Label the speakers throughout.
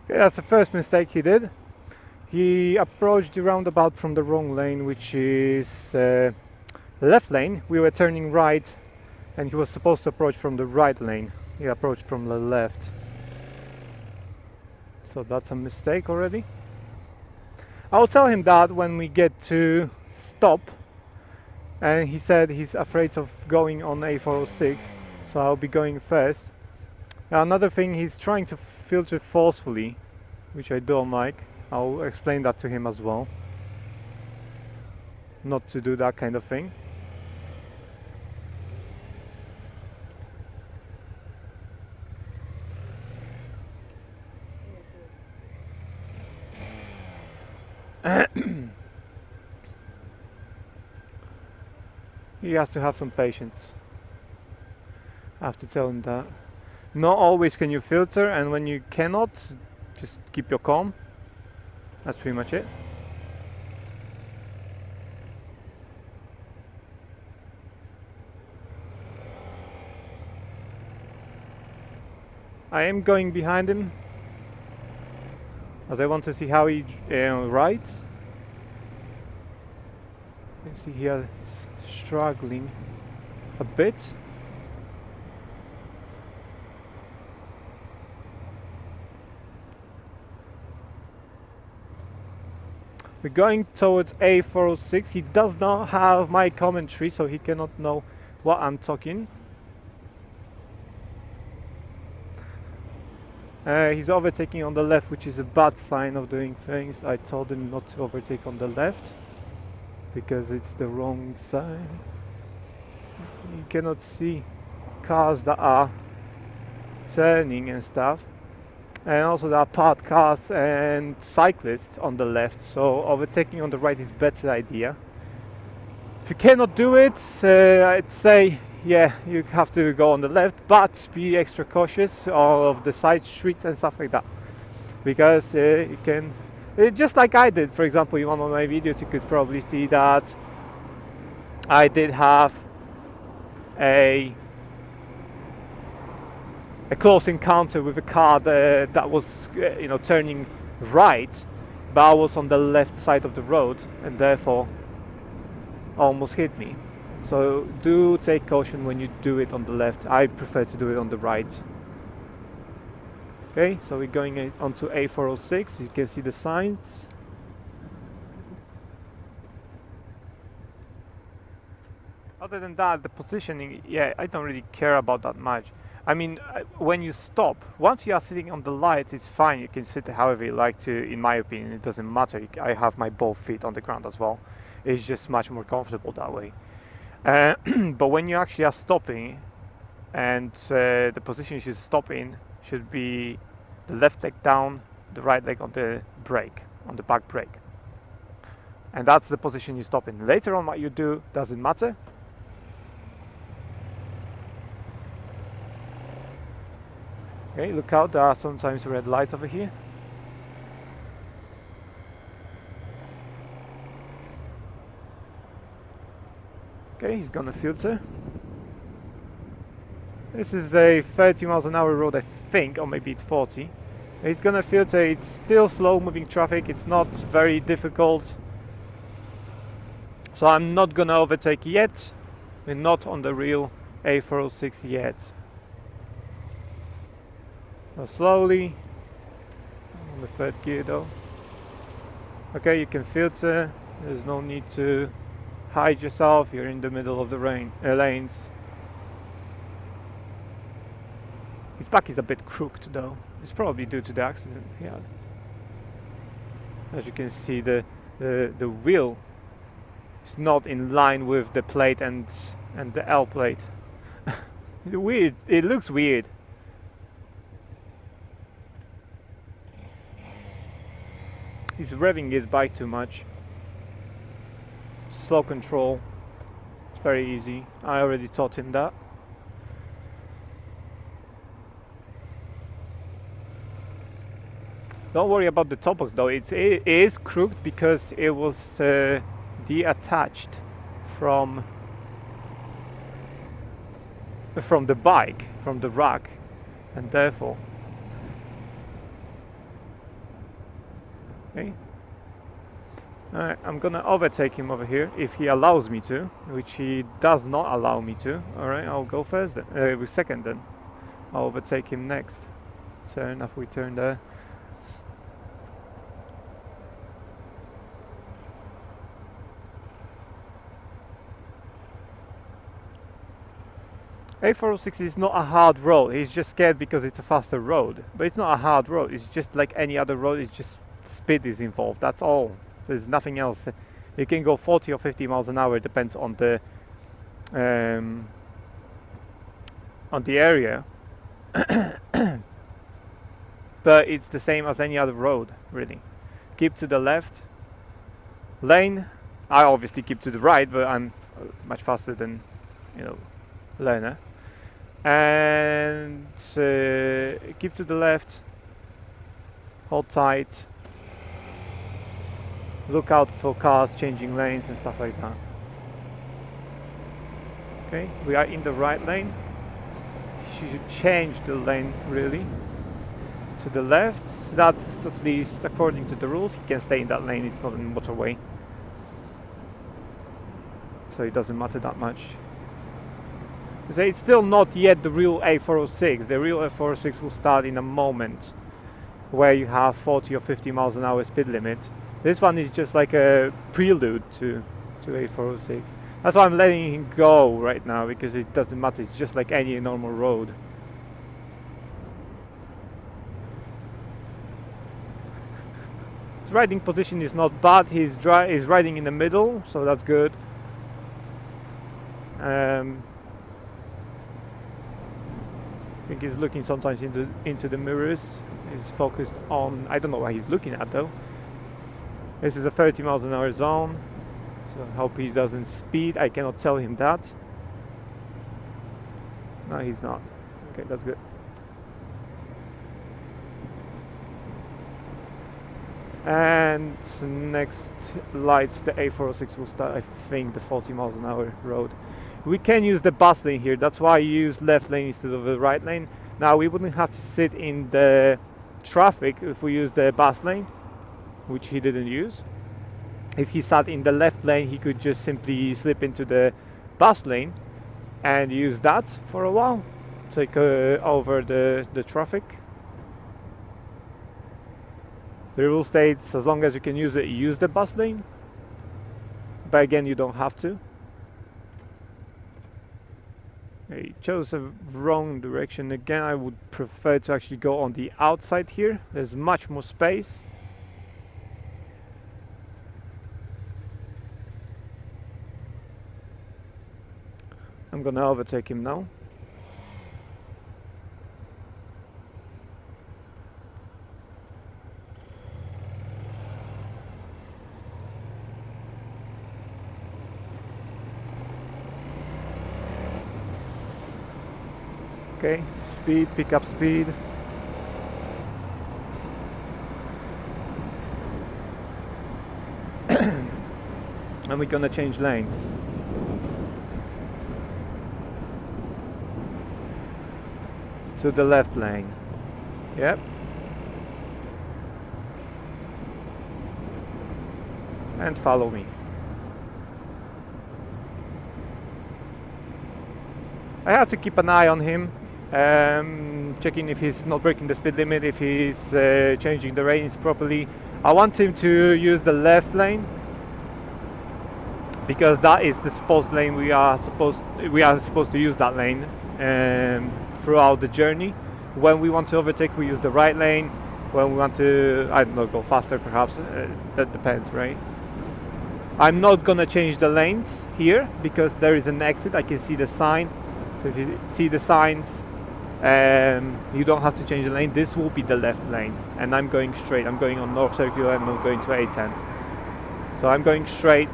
Speaker 1: Okay, that's the first mistake he did. He approached the roundabout from the wrong lane, which is the left lane. We were turning right, and he was supposed to approach from the right lane. He approached from the left. So that's a mistake already. I'll tell him that when we get to stop. And he said he's afraid of going on A406, so I'll be going first. Another thing, he's trying to filter forcefully, which I don't like. I'll explain that to him as well. Not to do that kind of thing. He has to have some patience. I have to tell him that. Not always can you filter, and when you cannot, just keep your calm. That's pretty much it. I am going behind him, as I want to see how he rides. You can see here he's struggling a bit. We're going towards A406. He does not have my commentary, so he cannot know what I'm talking. He's overtaking on the left, which is a bad sign of doing things. I told him not to overtake on the left because it's the wrong side. You cannot see cars that are turning and stuff. And also there are parked cars and cyclists on the left, so overtaking on the right is a better idea. If you cannot do it, I'd say yeah, you have to go on the left, but be extra cautious of the side streets and stuff like that, because you can, just like I did. For example, in one of my videos you could probably see that I did have a close encounter with a car that was turning right, but I was on the left side of the road and therefore almost hit me. So do take caution when you do it on the left. I prefer to do it on the right. Okay, so we're going onto A406. You can see the signs. Other than that, the positioning, yeah, I don't really care about that much. I mean, when you stop, once you are sitting on the lights, it's fine. You can sit however you like to. In my opinion, it doesn't matter. I have my both feet on the ground as well. It's just much more comfortable that way. But when you actually are stopping, and the position you should stop in should be the left leg down, the right leg on the brake, on the back brake. And that's the position you stop in. Later on what you do doesn't matter. Okay, look out, there are sometimes red lights over here. Okay, he's gonna filter. This is a 30 miles an hour road, I think, or maybe it's 40. He's gonna filter. It's still slow moving traffic, it's not very difficult. So I'm not gonna overtake yet. We're not on the real A406 yet. So slowly, on the third gear though. Okay, you can filter, there's no need to hide yourself, you're in the middle of the lanes. His back is a bit crooked though. It's probably due to the accident he had. As you can see, the wheel is not in line with the plate and the L plate. Weird. It looks weird. He's revving his bike too much. Slow control. It's very easy. I already taught him that. Don't worry about the top box though. It is crooked because it was detached from the bike, from the rack, and therefore Okay. Alright, I'm gonna overtake him over here if he allows me to, which he does not allow me to. Alright, I'll go first then. Second then. I'll overtake him next. Turn if we turn there. A406 is not a hard road. He's just scared because it's a faster road. But it's not a hard road. It's just like any other road. It's just speed is involved. That's all. There's nothing else. You can go 40 or 50 miles an hour. It depends on the area. But it's the same as any other road, really. Keep to the left. Lane. I obviously keep to the right, but I'm much faster than, learner. And keep to the left, hold tight, look out for cars changing lanes and stuff like that. Okay, we are in the right lane. You should change the lane really to the left. That's at least according to the rules. He can stay in that lane. It's not a motorway, so it doesn't matter that much. It's still not yet the real A406. The real A406 will start in a moment where you have 40 or 50 miles an hour speed limit. This one is just like a prelude to A406. That's why I'm letting him go right now, because it doesn't matter. It's just like any normal road. His riding position is not bad. He's riding in the middle, so that's good. I think he's looking sometimes into the mirrors. He's focused on, I don't know what he's looking at though. This is a 30 miles an hour zone, so I hope he doesn't speed. I cannot tell him that. No, he's not. Okay, that's good. And next lights, the A406 will start, I think, the 40 miles an hour road. We can use the bus lane here. That's why I use left lane instead of the right lane. Now we wouldn't have to sit in the traffic if we use the bus lane, which he didn't use. If he sat in the left lane, he could just simply slip into the bus lane and use that for a while, take over the traffic. The rule states as long as you can use it, use the bus lane. But again, you don't have to. He chose a wrong direction again. I would prefer to actually go on the outside here. There's much more space. I'm gonna overtake him now. Okay, speed, pick up speed. And we're gonna change lanes. To the left lane. Yep. And follow me. I have to keep an eye on him. Checking if he's not breaking the speed limit, if he's changing the lanes properly. I want him to use the left lane because that is the supposed lane. We are supposed to use that lane throughout the journey. When we want to overtake, we use the right lane. When we want to, I don't know, go faster perhaps, that depends, right? I'm not gonna change the lanes here because there is an exit. I can see the sign. So if you see the signs, you don't have to change the lane. This will be the left lane, and I'm going straight. I'm going on North Circular and I'm going to A10. So I'm going straight.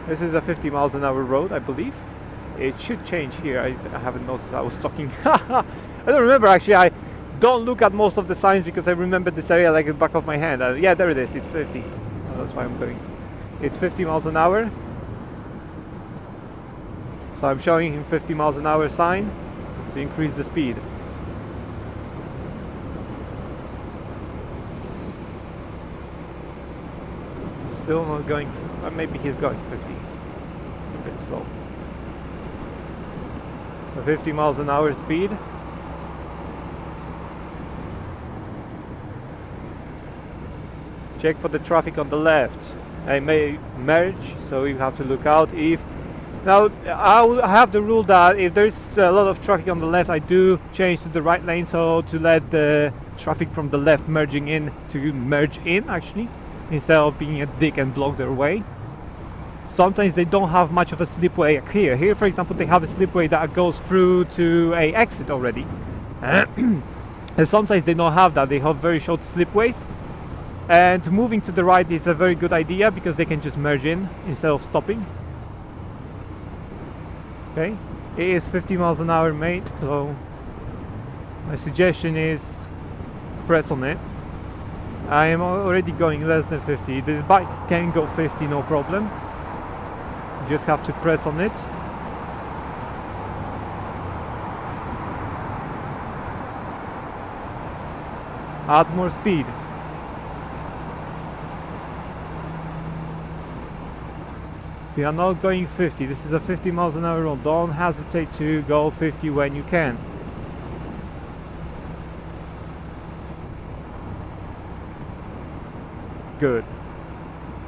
Speaker 1: This is a 50 miles an hour road, I believe. It should change here. I haven't noticed. I was talking. I don't remember actually. I don't look at most of the signs because I remember this area like the back of my hand. Yeah, there it is. It's 50. That's why I'm going. It's 50 miles an hour. So I'm showing him 50 miles an hour sign to increase the speed. still not going, maybe he's going 50. It's a bit slow. So 50 miles an hour speed. Check for the traffic on the left. I may merge, so you have to look out. If now I have the rule that if there's a lot of traffic on the left, I do change to the right lane, so to let the traffic from the left merging in to merge in actually, instead of being a dick and block their way. Sometimes they don't have much of a slipway here. Here, for example, they have a slipway that goes through to a exit already. And sometimes they don't have that. They have very short slipways. And moving to the right is a very good idea because they can just merge in instead of stopping. Okay, it is 50 miles an hour, mate, so my suggestion is press on it. I am already going less than 50. This bike can go 50, no problem. You just have to press on it. Add more speed. We are not going 50. This is a 50 miles an hour road. Don't hesitate to go 50 when you can. Good.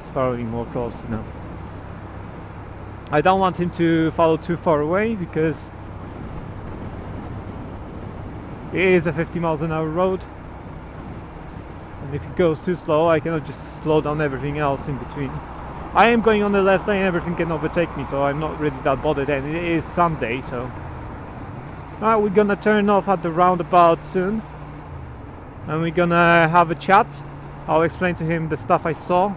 Speaker 1: It's following more closely now. I don't want him to follow too far away because it is a 50 miles an hour road. And if he goes too slow, I cannot just slow down everything else in between. I am going on the left lane, everything can overtake me, so I'm not really that bothered, and it is Sunday, so... Alright, we're gonna turn off at the roundabout soon. And we're gonna have a chat. I'll explain to him the stuff I saw.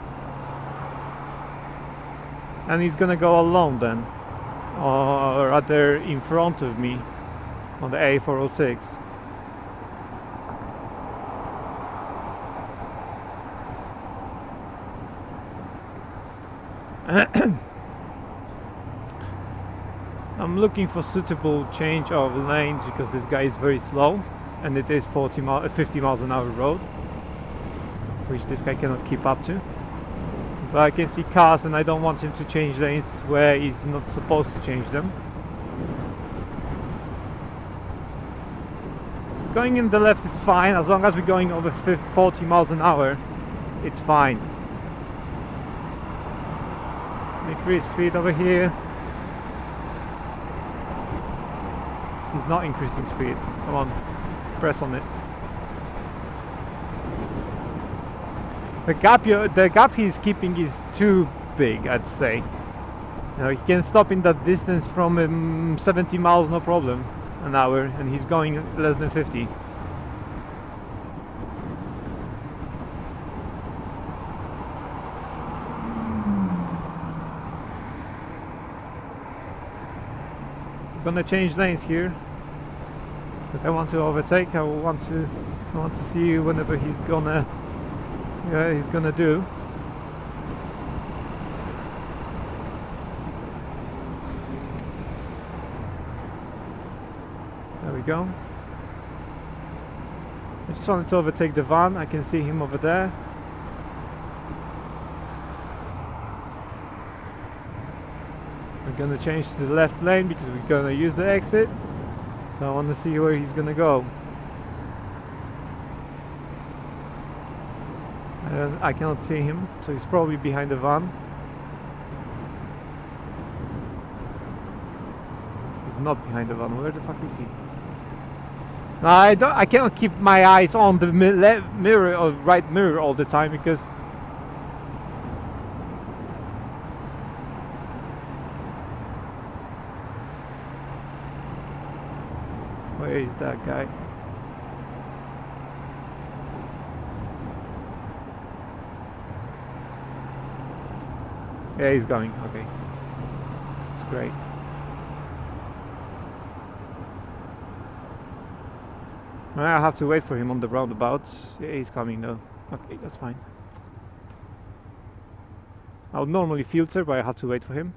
Speaker 1: And he's gonna go alone then. Or rather in front of me on the A406. I'm looking for suitable change of lanes because this guy is very slow and it is 50 miles an hour road, which this guy cannot keep up to. But I can see cars and I don't want him to change lanes where he's not supposed to change them. So going in the left is fine as long as we're going over 40 miles an hour. It's fine. Increase speed over here. He's not increasing speed. Come on, press on it. The gap he's keeping is too big, I'd say. You know, he can stop in that distance from 70 miles, no problem, an hour, and he's going less than 50. Gonna change lanes here because I want to overtake. I want to see whenever he's gonna do. There we go. I just wanted to overtake the van. I can see him over there. We're gonna change to the left lane because we're gonna use the exit. So I want to see where he's gonna go. And I cannot see him, so he's probably behind the van. He's not behind the van. Where the fuck is he? No, I cannot keep my eyes on the left mirror or right mirror all the time because where is that guy? Yeah, he's going. Okay. It's great. I have to wait for him on the roundabouts. Yeah, he's coming though. Okay, that's fine. I would normally filter, but I have to wait for him.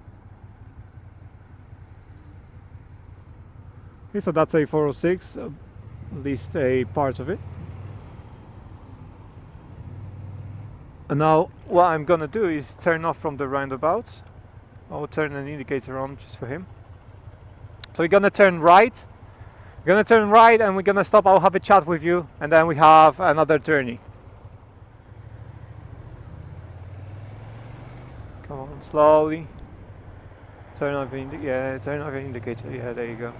Speaker 1: Okay, so that's a 406, at least a part of it. And now what I'm gonna do is turn off from the roundabout. I'll turn an indicator on just for him. So we're gonna turn right. We're gonna turn right and we're gonna stop. I'll have a chat with you and then we have another journey. Come on, slowly. Turn off your turn off your indicator. Yeah, there you go.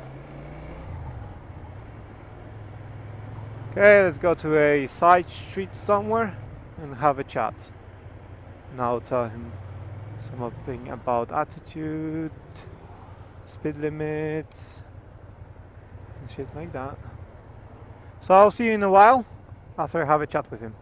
Speaker 1: Okay, let's go to a side street somewhere and have a chat. Now tell him something about attitude, speed limits, and shit like that. So I'll see you in a while after I have a chat with him.